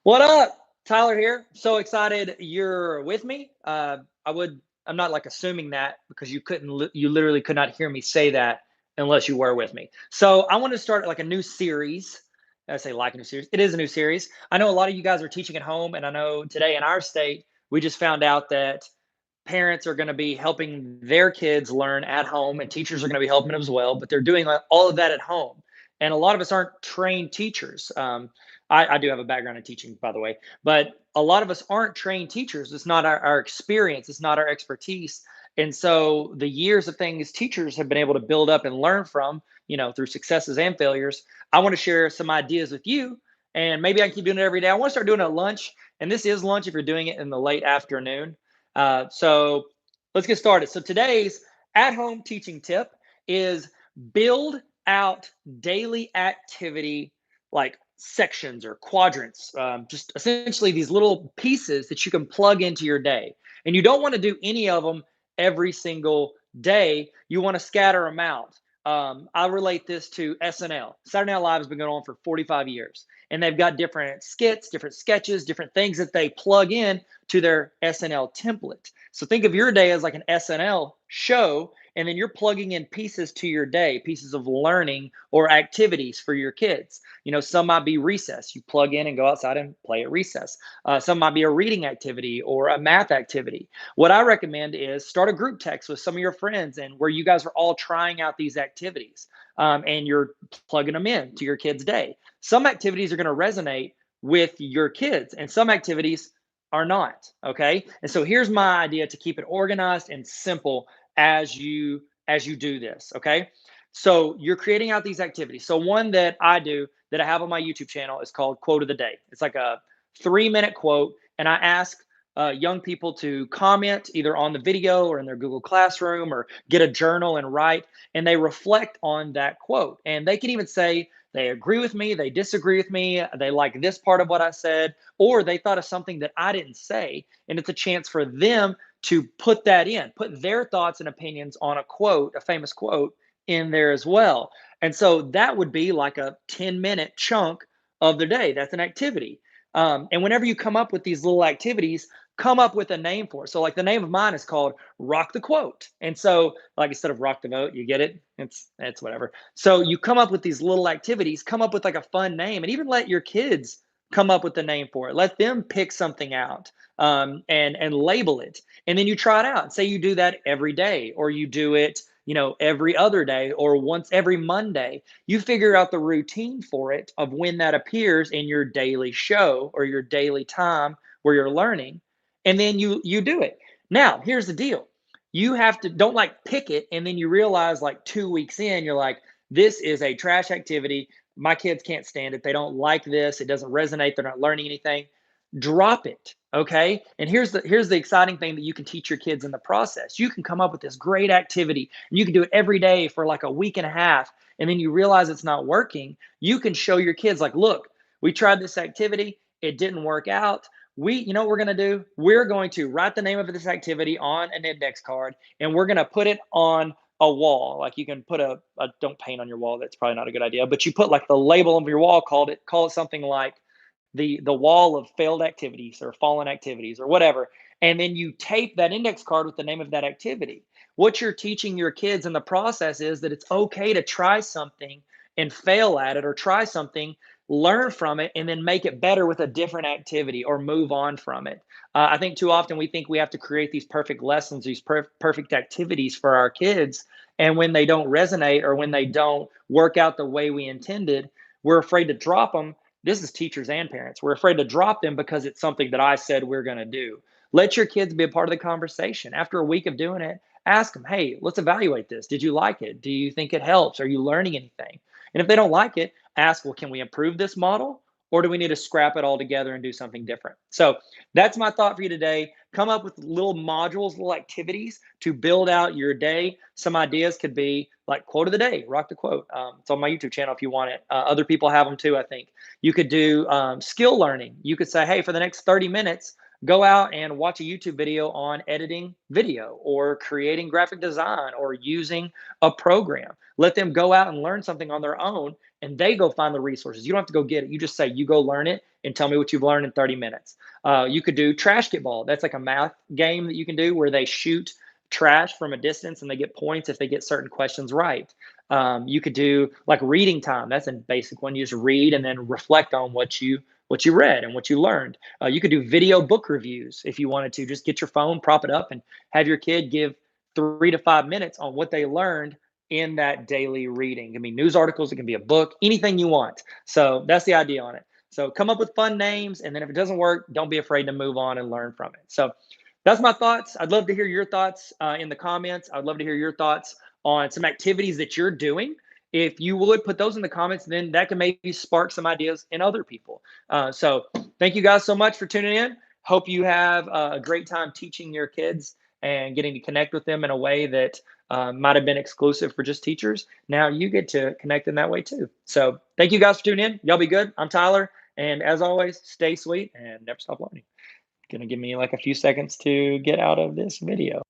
What up? Tyler here. So excited you're with me. I'm not like assuming that because you literally could not hear me say that unless you were with me. So I want to start like a new series. I say like a new series. It is a new series. I know a lot of you guys are teaching at home, and I know today in our state, we just found out that parents are going to be helping their kids learn at home, and teachers are going to be helping them as well, but they're doing all of that at home. And a lot of us aren't trained teachers. I do have a background in teaching, by the way, but a lot of us aren't trained teachers. It's not our experience, it's not our expertise. And so the years of things teachers have been able to build up and learn from, through successes and failures, I want to share some ideas with you. And maybe I can keep doing it every day. I want to start doing it at lunch. And this is lunch if you're doing it in the late afternoon. So let's get started. So today's at-home teaching tip is build out daily activity like sections or quadrants, just essentially these little pieces that you can plug into your day. And you don't want to do any of them every single day. You want to scatter them out. I relate this to SNL. Saturday Night Live has been going on for 45 years, and they've got different skits, different sketches, different things that they plug in to their SNL template. So think of your day as like an SNL show, and then you're plugging in pieces to your day, pieces of learning or activities for your kids. Some might be recess. You plug in and go outside and play at recess. Some might be a reading activity or a math activity. What I recommend is start a group text with some of your friends and where you guys are all trying out these activities, and you're plugging them in to your kids' day. Some activities are going to resonate with your kids, and some activities are not. Okay. And so here's my idea to keep it organized and simple as you do this. Okay. So you're creating out these activities. So one that I do that I have on my YouTube channel is called Quote of the Day. It's like a 3-minute quote, and I ask young people to comment either on the video or in their Google Classroom or get a journal and write, and they reflect on that quote. And they can even say they agree with me, they disagree with me, they like this part of what I said, or they thought of something that I didn't say. And it's a chance for them to put that in, put their thoughts and opinions on a quote, a famous quote in there as well. And so that would be like a 10-minute chunk of the day. That's an activity. And whenever you come up with these little activities, come up with a name for it. So, like the name of mine is called Rock the Quote. And so, like instead of Rock the Vote, you get it? It's whatever. So you come up with these little activities, come up with like a fun name, and even let your kids come up with the name for it. Let them pick something out, and label it, and then you try it out. Say you do that every day, or you do it, every other day, or once every Monday. You figure out the routine for it of when that appears in your daily show or your daily time where you're learning, and then you do it. Now, here's the deal. You have to don't like pick it and then you realize like 2 weeks in you're like, this is a trash activity. My kids can't stand it. They don't like this. It doesn't resonate. They're not learning anything. Drop it. Okay. And here's the exciting thing that you can teach your kids in the process. You can come up with this great activity and you can do it every day for like a week and a half. And then you realize it's not working. You can show your kids, like, look, we tried this activity. It didn't work out. You know what we're going to do? We're going to write the name of this activity on an index card, and we're going to put it on a wall. Like you can put don't paint on your wall. That's probably not a good idea, but you put like the label of your wall, call it something like the wall of failed activities or fallen activities or whatever. And then you tape that index card with the name of that activity. What you're teaching your kids in the process is that it's okay to try something and fail at it, or try something, learn from it, and then make it better with a different activity or move on from it. I think too often we think we have to create these perfect lessons, these perfect activities for our kids. And when they don't resonate or when they don't work out the way we intended, we're afraid to drop them. This is teachers and parents. We're afraid to drop them because it's something that I said we're going to do. Let your kids be a part of the conversation. After a week of doing it, ask them, hey, let's evaluate this. Did you like it? Do you think it helps? Are you learning anything? And if they don't like it, ask, well, can we improve this model? Or do we need to scrap it all together and do something different? So that's my thought for you today. Come up with little modules, little activities to build out your day. Some ideas could be like quote of the day, rock the quote. It's on my YouTube channel if you want it. Other people have them too, I think. You could do skill learning. You could say, hey, for the next 30 minutes, go out and watch a YouTube video on editing video or creating graphic design or using a program. Let them go out and learn something on their own, and they go find the resources. You don't have to go get it. You just say, you go learn it and tell me what you've learned in 30 minutes. You could do trash get ball. That's like a math game that you can do where they shoot trash from a distance and they get points if they get certain questions right. You could do like reading time. That's a basic one. You just read and then reflect on what you read and what you learned. You could do video book reviews if you wanted to. Just get your phone, prop it up, and have your kid give 3 to 5 minutes on what they learned in that daily reading. It can be news articles, it can be a book, anything you want. So that's the idea on it. So come up with fun names, and then if it doesn't work, don't be afraid to move on and learn from it. So that's my thoughts. I'd love to hear your thoughts in the comments. I'd love to hear your thoughts on some activities that you're doing. If you would put those in the comments, then that can maybe spark some ideas in other people. So thank you guys so much for tuning in. Hope you have a great time teaching your kids and getting to connect with them in a way that might have been exclusive for just teachers. Now you get to connect in that way too. So thank you guys for tuning in. Y'all be good. I'm Tyler. And as always, stay sweet and never stop learning. Gonna give me like a few seconds to get out of this video.